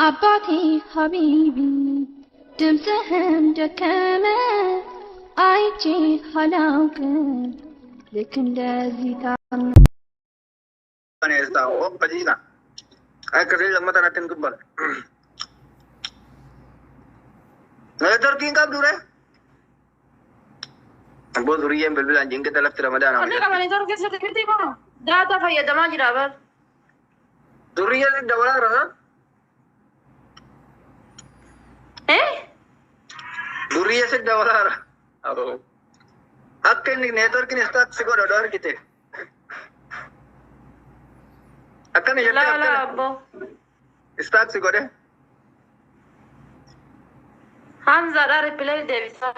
አባቴ ሀቢቢ ድምፅህን ደከመ አይቼ አላውቅም ልክ እንደዚህ ታምነ እኔ እስታው ኦፕጂና አከረ ለመታና ተንከባለ ነተርኪን ቀብዱረ ቦዙሪየን በልብላን ጀንገ ተለፍት ረመዳን አለ ከማኔ ተርኪ ሰከቲ ባራ ዳታ ፈየደማ ጅራበር ዙሪየን ደወላራ ዱሪየ से डवला रहा अब अक्के नेटवर्क ने स्टार्ट से को डर किते अक्का ने ला ला अब्बो स्टार्ट से को दे हम जरा रिप्लाई दे बिसा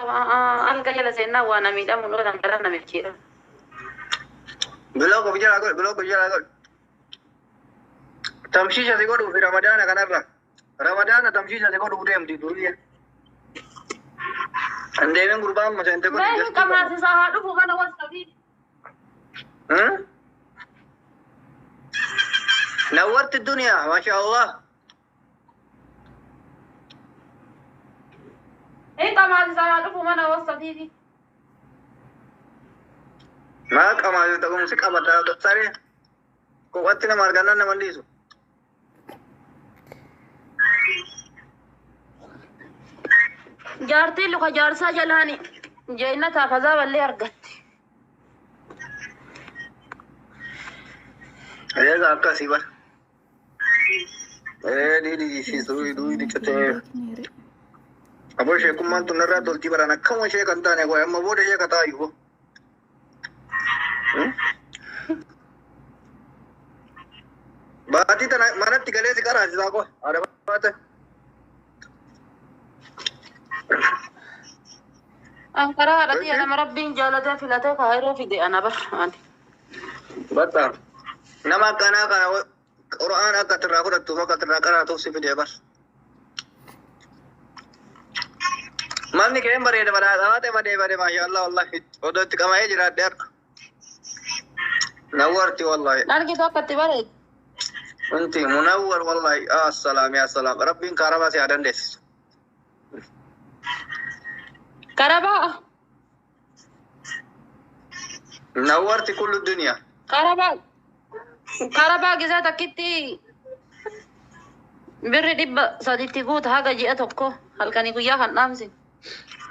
अन कहे सेना वाना मीदा मुनो रंगरा न मिचीरा ब्लॉग को बिजला को तमशीश से को फिर रमजान का ना रमजान तमशीश से को दे हम दी दुरिया अंधेरे गुरबान मचंते को मैं कमरा से साहडू फुगाना वस्तवी नवरत الدنيا ما شاء الله ايه कमरा से साहडू फुगाना वस्तवी ما कमाल तो मुझे का बता दो सारे को वत्ती ना मार करना ना मंडीसु jaartii luka jaarsaa jalaani jeena taafazaa ballee argatte ayeega akkasii bar didi di chate abo sheekummaan tun irraa toltii baran akkama ishee kan taane goy amma booda ishee kataa ifu baatii tana manatti galee si qaraasisaa ko ada baate أنكر هذا أنا مربين جالته فلته خيره في دي أنا برهان بطل نما كنا قرآن أكتر راكود توما كتر راكنا توصي في دي بس ماني كم بريد برا هذا ما ما شاء الله والله ودوت كم هي جرات دير نورتي والله نرجع تو كتبارة أنت منور والله السلام يا سلام ربين كارما سي أدن ديس كربا نورتي كل الدنيا كربا جزاء تكتي بري دب صديقتي قوت هاجا جئتكو هل كان يقول يا خنامسي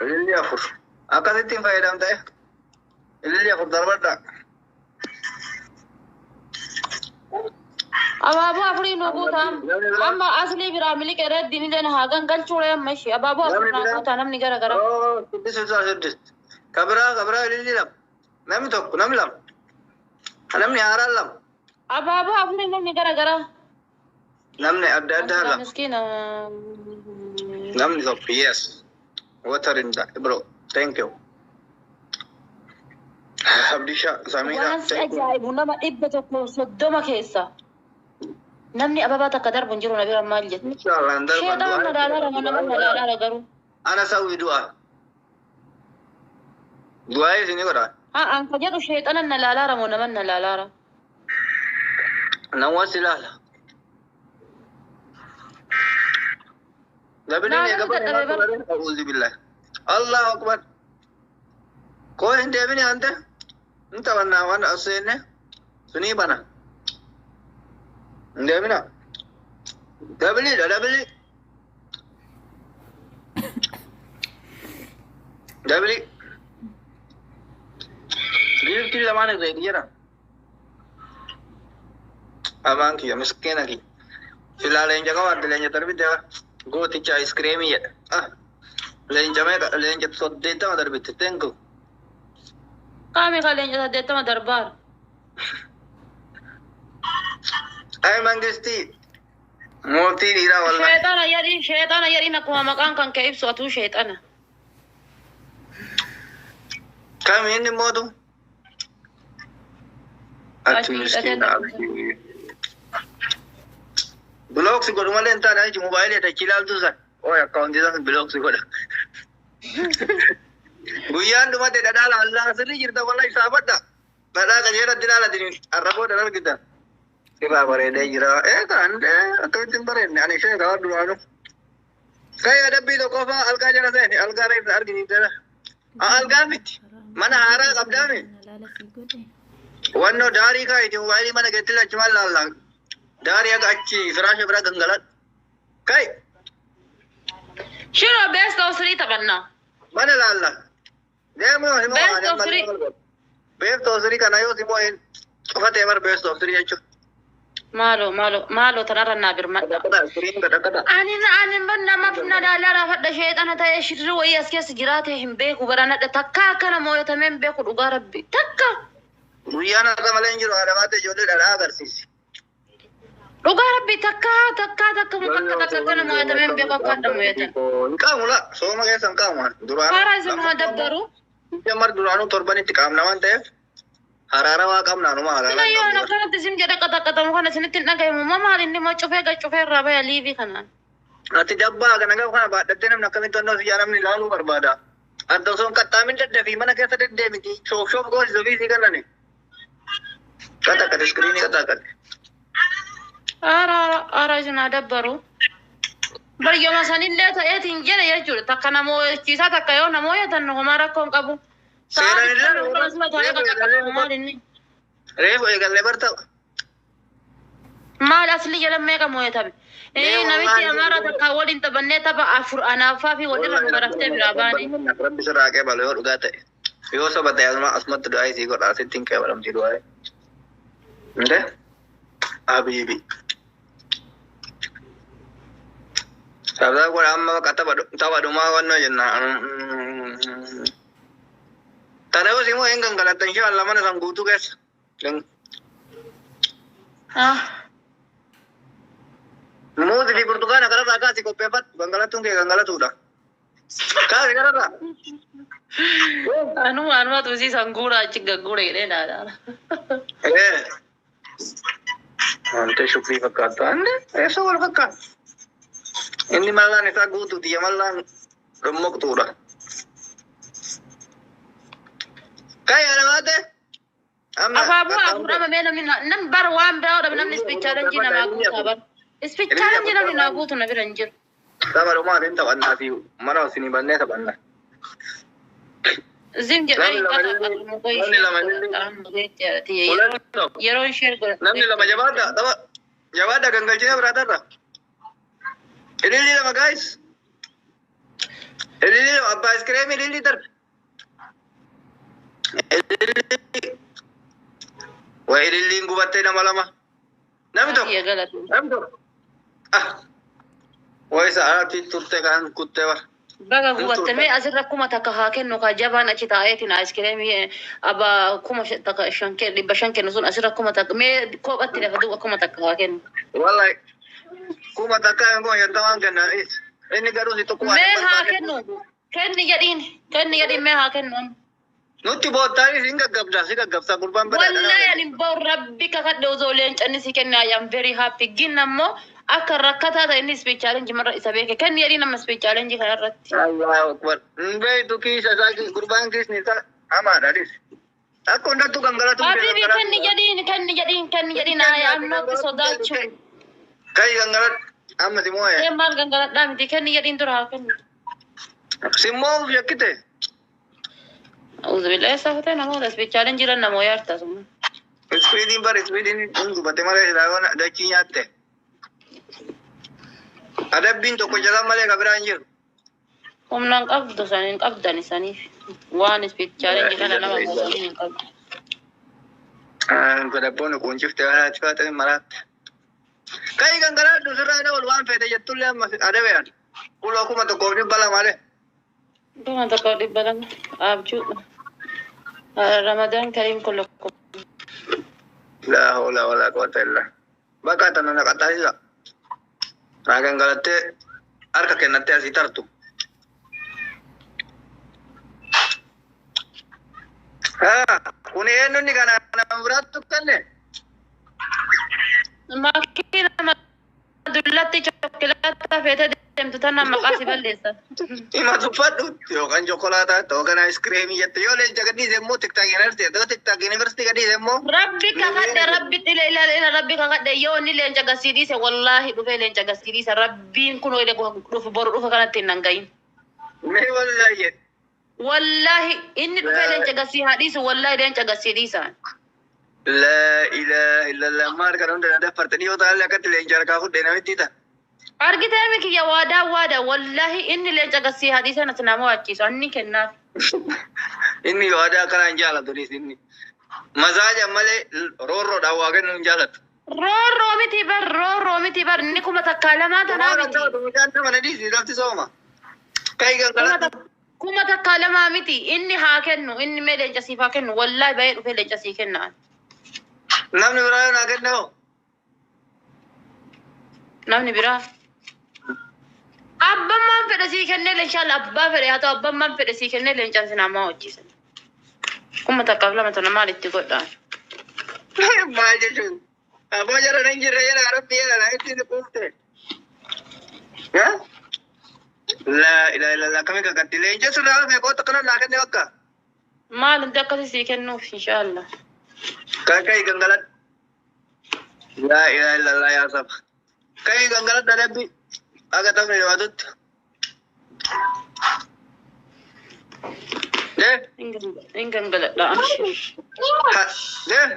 اللي يأخذ أكادتين فايدة أنت اللي يأخذ ضربة أبابو أفري نقول تام أما أصلي براملي كرد ديني لنا هاجن قل شوية ماشي أبابو أفري نقول تام نيجا كرا سدس كبرا اللي لام نمي توك نمي لام نمي هارا لام أبابو أفري نيجا كرا نمي أبدا لام مسكين نمي توك يس water in that bro thank you Abdisha Samira وانس أجايب ونما إبتك صدما كيسا نمني أبابا تقدر بنجرو نبي رمال جت إن شاء الله ندر شيء ده من دالا رمنا من دالا رجرو أنا سوي دعاء دعاء سيني كذا أنك جدو شيء أنا نلالا رمنا من نلالا نواس لا نبني نيجا أعوذ بالله الله أكبر كوي أنت بني أنت أنت وانا أسينه سني بنا أنت بنا دبلي غير كل زمان غير يرا أمان كي مسكين كي फिलहाल लेंजा का वाद लेंजा तरबी देवा गोती चाय स्क्रीम ही है लेंजा में लेंजा तो देता हूँ तरबी तेंको कामी का लेंजा देता हूँ दरबार ay mangisti मोती नीरा वाला शैतान यारी नकुआ मकान kan ke ibsu atu shaytana kam inni modu atu miskin blog से करूँ वाले इंसान है जो मोबाइल है टचिलाल तो सर ओह अकाउंट जितना ब्लॉग से करूँ गुयान तुम ते दादा अल्लाह से नहीं जिरता वाला हिसाब दा दादा का जेरा दिला ला दिन अरबो डर किता Kibaa bareedee jira. Kan akkamitti bareedne ani ishee gabaa duraanu. Kaya adabbii tokko fa'aa algaa jala seeni algaa reeffa argisiisera. Algaa miti mana haaraa qabdaami. Wannoo daarii kaayiti mobaayilii mana keetti lachumaan laallaan. Daarii akka achi firaasha bira gangalan. Kai. Shiro best of 3 tapannaa. Mana laalla. Deemu yoo Best of 3. Best of 3 kana yoo simoo hin cufatee bar best of 3 jechuudha. Maalo tanarra naa birmadha. Ani nama fina daalaa fadha sheexana ta'ee shirri wayii as keessa jiraate hin beeku baranadha takka akkana mooyatamee hin beeku dhugaa rabbi takka. Guyyaan akka malee hin jiru haadhamaate ijoollee dhalaa agarsiisi. Dhugaa rabbi takka akkana mooyatamee hin beeku akka adda mooyatan. Hin qaamu la sooma keessa hin qaamu duraan. Haaraa isin dabbaru. Jamar duraanuu torbanitti qaamna waan ta'eef haraara waa qabna anuma haraara. Sina yoo akkanatti isin jedha qaxaqatamu kana isinitti hin dhagahimu maal inni moo cufee irraa baya liivii kanaan. Ati dabbaa kana gaafa kana baadhattee namni akkamitti onnoo siyyaa namni ilaaluu barbaada. Adda osoo hin qaxxaamin daddafi mana keessa deddeemiti shoof goosisa ofiisii kannani. Qaxaqqate iskiriinii qaxaqqate. Haaraa isin haa dabbaru. Baryoma sanillee ta'eetiin jedhe jechuudha. Takka namoochisaa takka yoo namooyatan homaa rakkoo hin qabu. Reefu eegalee barta'u. Maal asli jala meeqa mooyatame? Namichi amaara takka waliin taphannee tapha afur anaafaa fi walirra nu baraftee biraa baane. Rabbi sirraa qeebalu yoo dhugaa ta'e. Yoo soba ta'e asumatti du'aa isii godhaa sitti hin qeebalamti du'aa. Inde? Habiibi. Sabdaa kun amma bakka tapha dhumaa wannoo jennaan. Tana yoo simoo hin gangalatan ishee alla mana san guutuu keessa. Muuzi fi burtukaana kanarraa kaasii qopheeffatu gangalatuun kee gangalatuudha. Kaasii kanarraa. Anuma tuusiisan guuraa achi gagguura jedhee dhaadhaadha. Wanta shukrii fakkaatu. Eessa wal fakkaatu? Inni mallaan isaa guutuuti mallaan dhommoqtuudha. Kaya namate? Abaaboo afurama mee namni bara waan biraa odha namni ispichaalenjii namaa guutaa bara. Ispichaalenjii namni naa guutu na bira hin jiru. Saba dhumaa hin taphannaa fi mana osinii bannee taphannaa. Zim jedhanii yeroo ishee godhate. Namni lama jabaadha gangalchee biraatarra. Ililii lama gaayis. Ililii lama abbaa iskireemii ililii darbe. Waa ililliin gubattee nama lama. Namni tokko. Waa isa alaatti turte kan kuttee bara. Baga gubattamee asirra kuma takka haa kennu ka jabaan achi taa'eetiin aiskireemii abba kuma takka dhibba shan kennu sun asirra kuma takka mee kophatti lafa duuba kuma takka haa kennu. Wallahi kuma takka hin kun yantamaan kenna inni garuu si tokko mee haa kennu kenni jedhiin mee haa kennu. Nuti boottaanis hin gaggabda si gaggabsa gurbaan bada. Wallahi ani bor rabbi kakadhe osoo leencanni si kenna I am very happy gin ammoo akka rakkataa ta'e inni speech challenge marra isa beeke kenni jedhiin amma speech challenge kana irratti. Allahu akbar. Beetu kiisa isaa gurbaan kiisni isaa hamaadha dis. Akka hundattuu gangalatu. Habibi kenni jedhiin I am not sodaachuu. Kai gangalat amma si moo'ee. Maal gangaladhaa miti kenni jedhiin dura haa kennu. Si moo'uuf yakkite. Uzu billahi safate namoota speech challenge jiran namoo yaarta sun. Speediin gubatte malee ilaaluun dachii nyaatte. Adabbiin tokko jala malee kabiraan jiru. Humnaan qabdu saniin qabdan isaniif waan speech challenge kana nama gootanii hin qabdu. Godabboon kuunchiftee waan achi kaatee maraatte. Kai gangalaadhu sirraa ol waan feete jettullee amma adabean. Uloo kuma tokkoof dhibba lama malee. Kuma tokkoof dhibba lama abjuudha. Ramadan karim kun lokko. La hawla wala quwwata illa. Bakka tana naqataisa. Gangalattee harka kennattee asii tartu. Kun eenyuun kana nama biraatti kanne? Makiina dullatti chokkilaata feete deemtu tanaan maqaa si balleessa. Ima tuffadhu yookaan chokolaataa yookaan aayiskiriimii jette yoo leenca gadhiise immoo tiktaakiin argite yoo tiktaakiin yuunivarsiitii gadhiise immoo. Rabbi kakadhe rabbi ila rabbi kakadhe yoo inni leenca gasii dhiise wallaahi dhufee leenca gasii dhiise rabbiin kun dhufu boru dhufa kanatti hin nangayin. Mee wallaahi. Wallaahi inni dhufee leenca gasii haa dhiisu wallaahi leenca gasii dhiisa. La ilaha illallah maal kan hunda dafartanii yoo ta'an akkatti leenca harkaa fudhee namitti ta'a. Argitee miki yaa waadaa wallaahi inni leenca gasii haa dhiisan ati nama waachisu anni kennaaf. Inni waadaa kanaan jaalatunis inni. Masaaja malee roorroodhaan waa kennu hin jaalatu. Roorroo miti bar inni kuma takkaa lamaa tanaa miti. Midhaan nama na dhiisi lafti sooma. Kayi gangalatti. Kuma takkaa lamaa miti inni haa kennu inni mee leenca siif haa kennu wallaahi bahee dhufee leenca sii kennaan. Namni biraa naa kenna hoo? Namni biraa. Abbaan maan fedhe sii kennee leencaan abbaa fedhe haa ta'u abbaan maan fedhe sii kennee leencaan sin ammaa hojjisan. Kuma takkaaf lama tana maal itti godhaan? Maal jechuun? Abbaa jara nan jirre jala rabbi jala na itti kuufte. La ilaha illallah kami kakatti leenca sirraa meeqoota kana naa kenne bakka? Maal hundi akkasii sii kennuuf inshaallah. Kayi gangalat. La ilaha illallah yaa saba. Kayi gangalat dadhabbi. Aga tamni wadutti. Gangaladha amshi.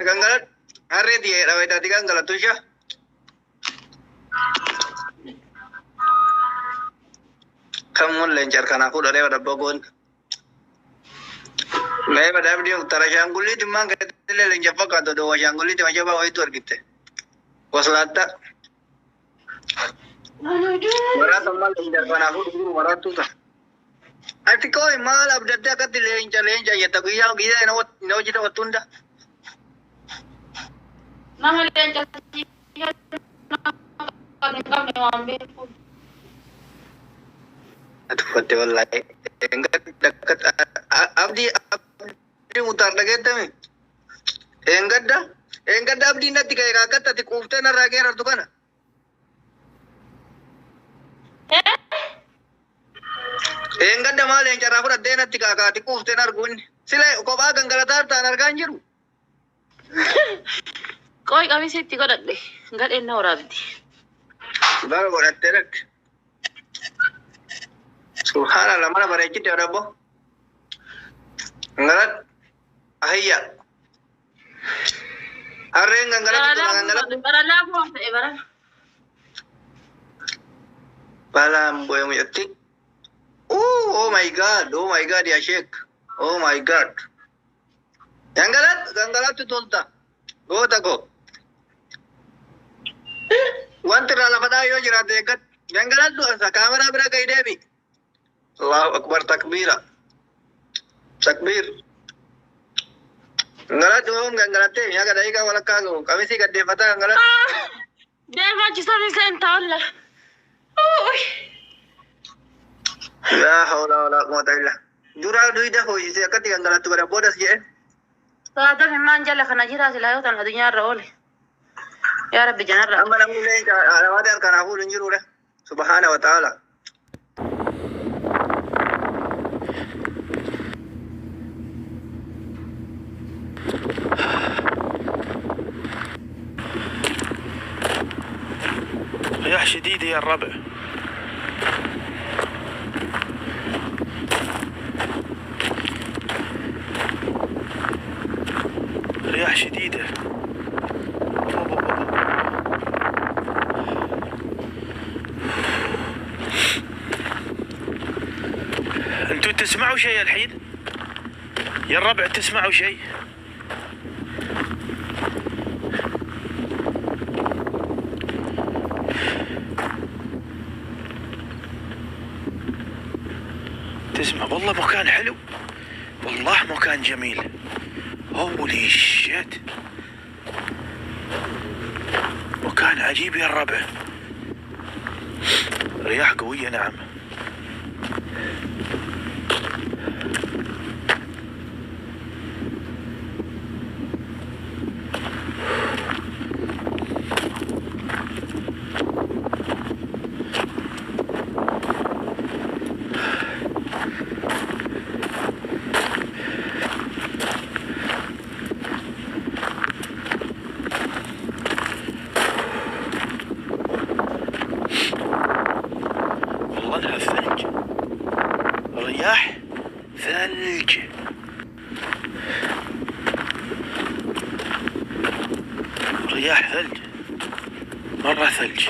Gangalat. Harree diye dhawaitaati gangalatu isha. Kamuun leencar kana fuudhanii wadabba goon. Mee badabdi uktara shaangulliiti maan gadile leenca fakkaatu doo shaangulliiti majaba wayitu argite. Waslaata. Marata mal leencar kana fuudhuu maratu ta. Ati koi mal abdadde akkatti leenca jetta guyyaa ina hojjeta wattunda. Nama leenca kan waan beeku. Atufatte wallahi. Abdi mutar dhageettame. Engadda abdiin natti ka'e kaakatti ati quuftee narraa geerartu kana. Engadda maal leencarraa fudhattee natti kaakaati quuftee arguun. Sila kophaa gangalataa ta'an argaa hin jiru. Qooyi qabisiitti godhadhe gadheen na waraabdi. Bara godhattee dhaqxe. Subhanallah mana bareechite dabbo. Gangalat ahiyya. Harreen gangalat. Baralaa bu'aan ta'e barala. Balaan bu'ee mucatti. Oh my God ya Sheikh. Oh my God. Gangalattu tolta. Goota go. Wanti irraa lafa dhaa yoo jiraate eeggat. Gangalattu asa kaameraa bira ga'ii deebi. Allahu Akbar takbira. Takbir. Gangalattu hoom gangalattee nyaaka da'iiqaa walakkaa gahu. Qamisii gaddeeffataa gangalattu. Deefachisan iseen taa'ulla. Yaa hawla wala quwwata illa. Duraa duyda hooyisee akkatti gangalattu bara boodas jedhe. Saatan himaan jala kana jira silaa yoo ta'an addunyaa irra oole. Yaa Rabbi janarra. Amma namni leenca alawaati harkaan hafuudhu hin jiruudha. Subhaana wa ta'ala. رياح شديدة يا الربع. رياح شديدة. انتوا تسمعوا شيء الحين؟ يا الربع تسمعوا شيء؟ تسمع والله مكان حلو، والله مكان جميل. هولي شيت، مكان عجيب يا الربع. رياح قوية نعم. والله انها ثلج، رياح ثلج. رياح ثلج، مرة ثلج،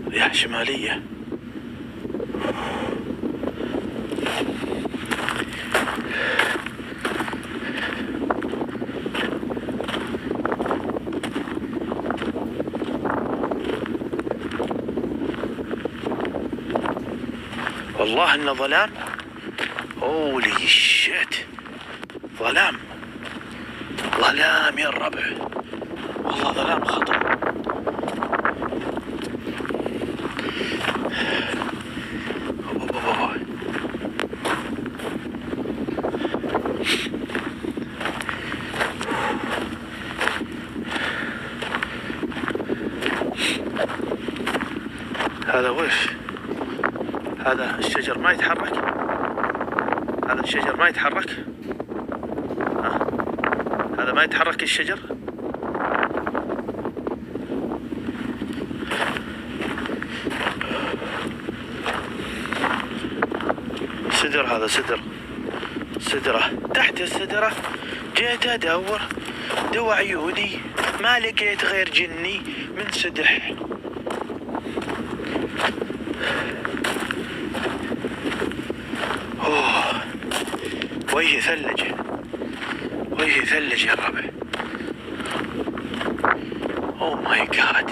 رياح شمالية. والله انه ظلام. هولي شيت، ظلام، ظلام يا الربع، والله ظلام خطر. هذا وش؟ هذا الشجر ما يتحرك، هذا الشجر ما يتحرك، هذا ما يتحرك الشجر. سدر، هذا سدرة تحت السدرة. جيت ادور دوا عيوني ما لقيت غير جني من سدح. اوه وجهي ثلج، وجهي ثلج يا الربع. اوه ماي جاد،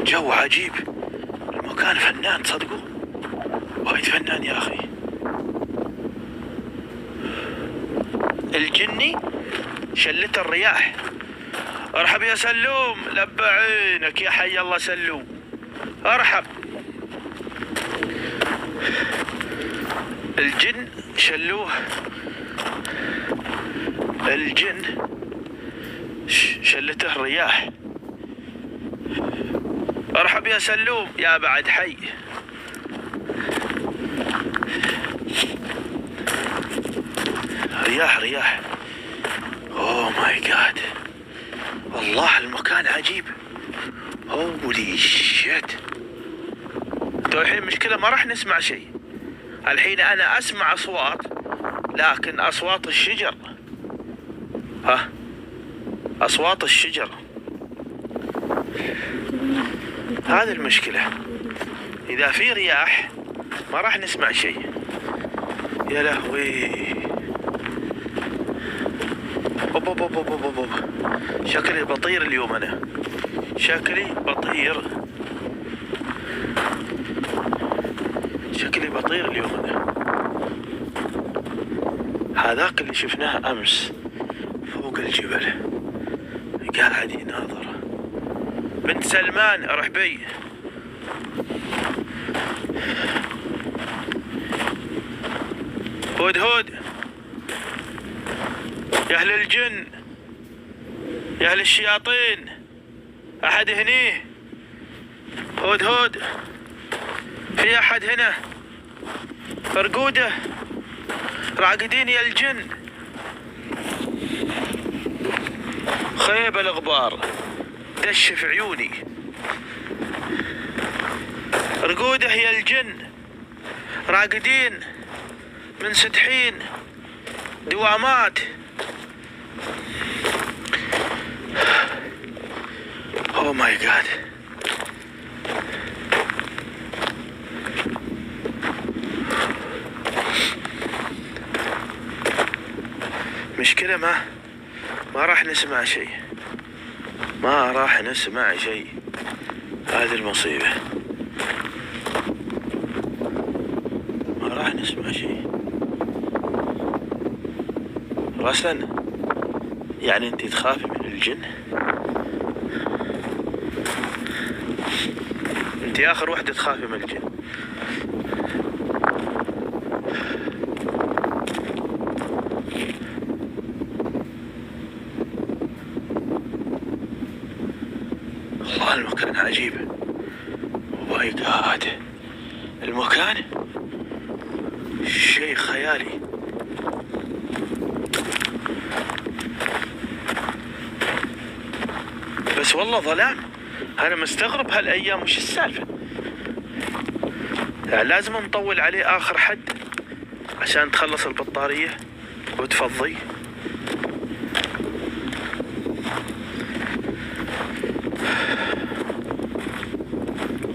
جو عجيب، المكان فنان تصدقوا، وايد فنان يا اخي. الجني شلت الرياح. ارحب يا سلوم، لبى عينك يا حي الله سلوم، ارحب. الجن شلوه، الجن شلته الرياح. ارحب يا سلوم يا بعد حي. رياح. اوه ماي جاد، والله المكان عجيب. هولي شيت. تو الحين مشكلة ما راح نسمع شيء. الحين انا اسمع اصوات، لكن اصوات الشجر، اصوات الشجر، هذه المشكلة. اذا في رياح ما راح نسمع شيء. يا لهوي، شكلي بطير اليوم، انا شكلي بطير، شكلي بطير اليوم انا. هذاك اللي شفناه امس فوق الجبل قاعد يناظر. بنت سلمان ارحبي. هود يا اهل الجن، يا اهل الشياطين، احد هني؟ هود في احد هنا؟ فرقوده راقدين يا الجن. خيب الغبار دش في عيوني. رقوده يا الجن، راقدين منسدحين دوامات. اوه ماي جاد، مشكلة ما راح نسمع شيء، ما راح نسمع شيء. هذه المصيبة، ما راح نسمع شيء. رسلا يعني انت تخافي من الجن؟ انت اخر وحدة تخافي من الجن. والله المكان عجيب، ماي جاد، المكان شيء خيالي. بس والله ظلام، انا مستغرب هالايام وش السالفه. يعني لازم نطول عليه اخر حد عشان تخلص البطاريه وتفضي.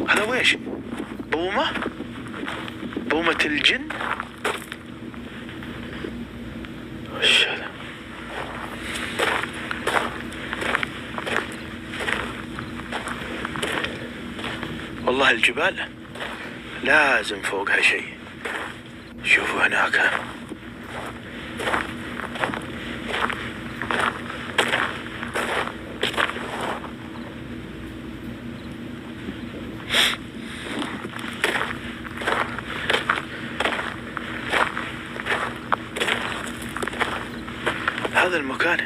هذا ويش؟ بومة الجن؟ وش هذا؟ والله الجبال لازم فوقها شيء. شوفوا هناك. هذا المكان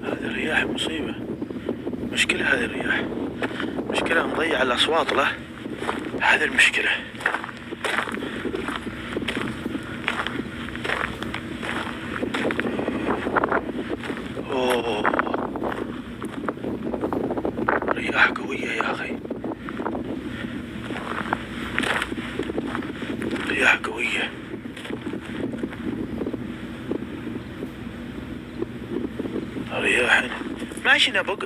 هذه الرياح مصيبة. مشكلة هذه الرياح، مشكلة مضيع الأصوات له. هذه المشكلة. أوه رياح قوية يا أخي، رياح قوية. رياح ماشي نبق.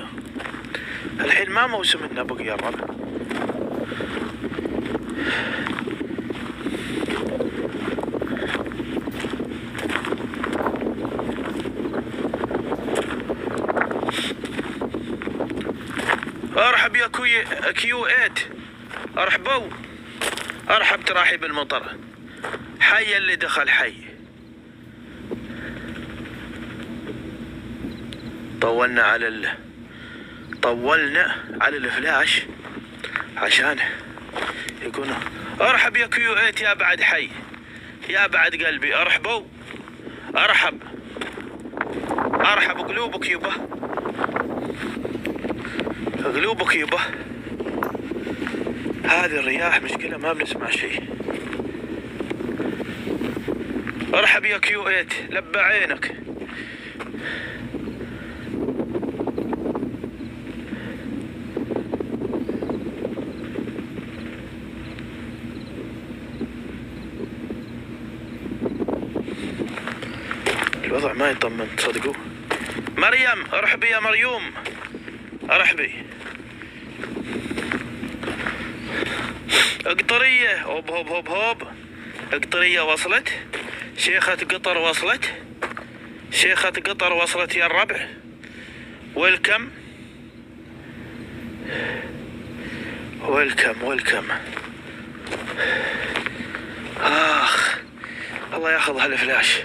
الحين ما موسم النبق يا رب. ارحب يا كيو 8. ارحبوا. ارحب تراحيب المطر. حي اللي دخل حي. طولنا على الفلاش عشان يكون. ارحب يا كيو 8 يا بعد حي، يا بعد قلبي. ارحبوا. ارحب قلوبك يبا، قلوبك يبا. هذه الرياح مشكلة ما بنسمع شيء. ارحب يا كيو 8 لبى عينك. الوضع ما يطمن تصدقوا. مريم ارحبي يا مريوم، ارحبي. قطرية هوب هوب هوب هوب. قطرية وصلت. شيخة قطر وصلت. شيخة قطر وصلت يا الربع. ويلكم ويلكم ويلكم. اخ الله ياخذ هالفلاش.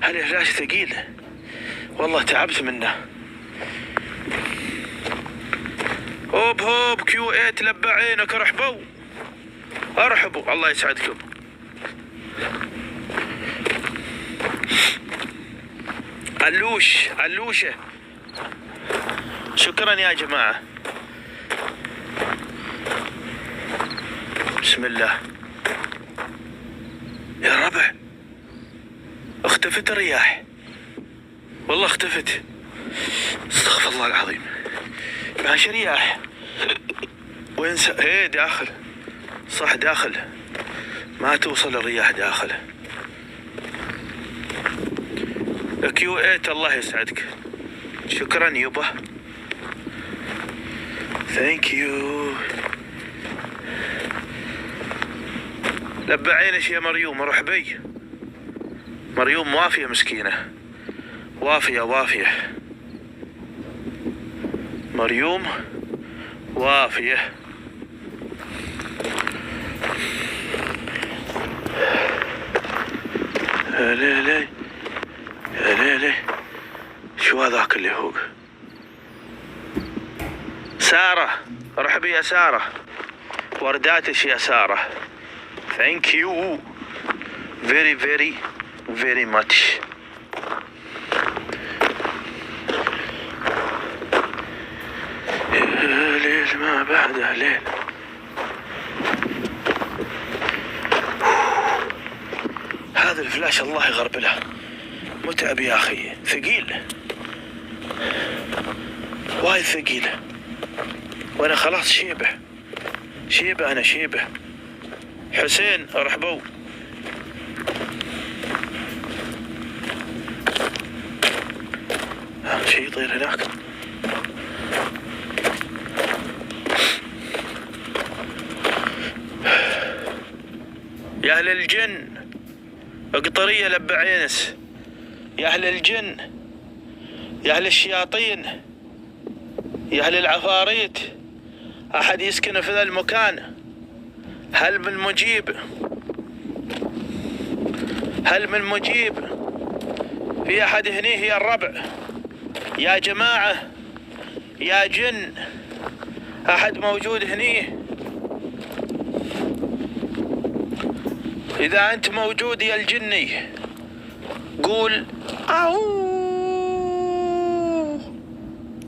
هالفلاش ثقيل والله، تعبت منه. هوب هوب كيو 8 لبى عينك. ارحبوا. ارحبوا الله يسعدكم. علوشة. شكرا يا جماعة. بسم الله يا ربع. اختفت الرياح والله، اختفت. استغفر الله العظيم. ماشي رياح. وين هي داخل. صح داخل، ما توصل الرياح داخل. كيو 8 الله يسعدك. شكرا يبا. ثانك يو. لبى عينش يا مريوم. ارحبي. مريوم وافية مسكينة. وافية. مريوم وافية. ليه شو هذاك اللي هو؟ سارة ارحبي يا سارة. ورداتش يا سارة. thank you very very very much. ليل ما بعده ليل. هذا الفلاش الفلاش الله يغربله، متعب يا اخي، ثقيل وايد ثقيل، وانا خلاص شيبه انا شيبه. حسين ارحبوا. شيء يطير هناك. يا اهل الجن قطرية لب عينس، يا اهل الجن، يا اهل الشياطين، يا اهل العفاريت، احد يسكن في ذا المكان؟ هل من مجيب؟ هل من مجيب؟ في احد هنيه يا الربع يا جماعة يا جن؟ احد موجود هنيه؟ اذا انت موجود يا الجني قول او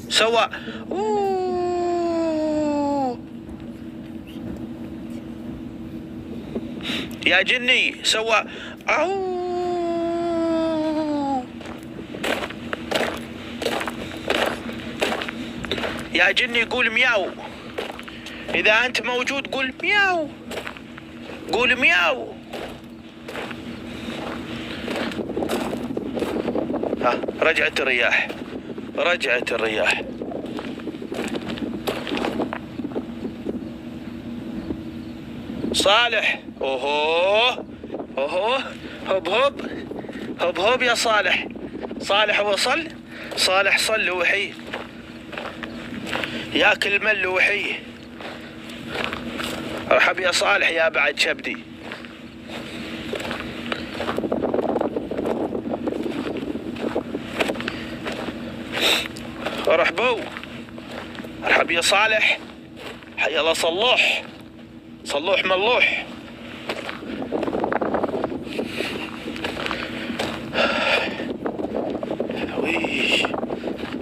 سوا يا جني سوا او. يا جني قول مياو، اذا انت موجود قول مياو، قول مياو. ها رجعت الرياح، رجعت الرياح. صالح اوهو اوهو، هب هب هب هب يا صالح. صالح وصل، صالح صل وحي ياكل مل وحي. ارحب يا صالح يا بعد شبدي. ارحبوا، ارحب يا صالح. حي الله صلوح، صلوح ملوح.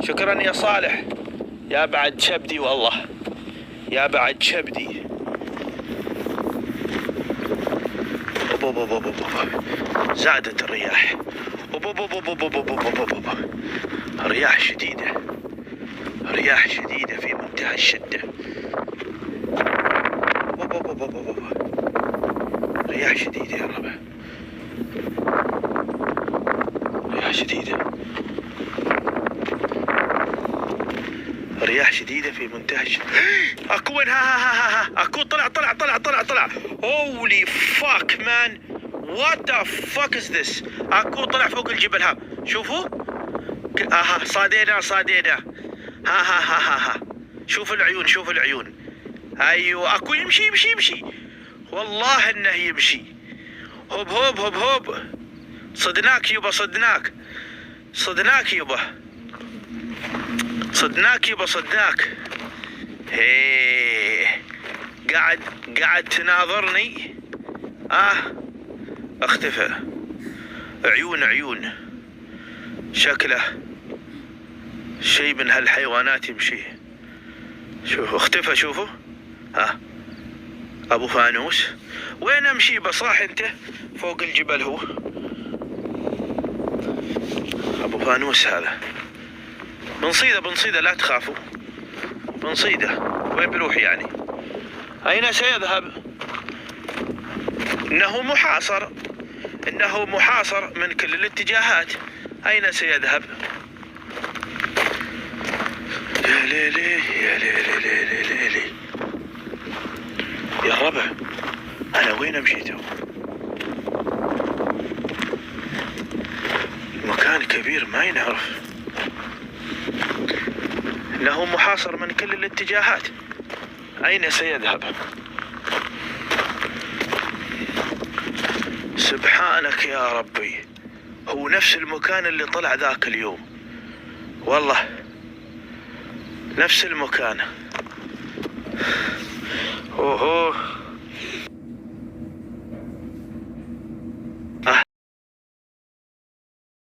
شكرا يا صالح يا بعد شبدي، والله يا بعد شبدي. زادت الرياح، رياح شديدة، رياح شديدة في منتهى الشدة. رياح شديدة يا ربع، رياح شديدة، رياح شديدة في منتهى الشدة. اكو وين؟ ها اكو طلع. هولي فاك مان، وات ذا فاك از ذس. اكو طلع فوق الجبل. ها شوفوا، صادينا. ها شوف العيون، شوف العيون. ايوه اكو يمشي والله انه يمشي. هوب صدناك يبا، صدناك يبا. هيه قاعد تناظرني. اختفى. عيون شكله شيء من هالحيوانات يمشي. شوفوا اختفى، شوفوا. ابو فانوس وين امشي بصاح انت؟ فوق الجبل هو ابو فانوس هذا. بنصيده لا تخافوا، بنصيده. وين بروح يعني؟ اين سيذهب؟ انه محاصر من كل الاتجاهات. اين سيذهب؟ يا ليلي يا ليلي يا الربع، انا وين مشيت؟ مكان كبير ما ينعرف، انه محاصر من كل الاتجاهات. اين سيذهب؟ سبحانك يا ربي، هو نفس المكان اللي طلع ذاك اليوم، والله نفس المكان. اوه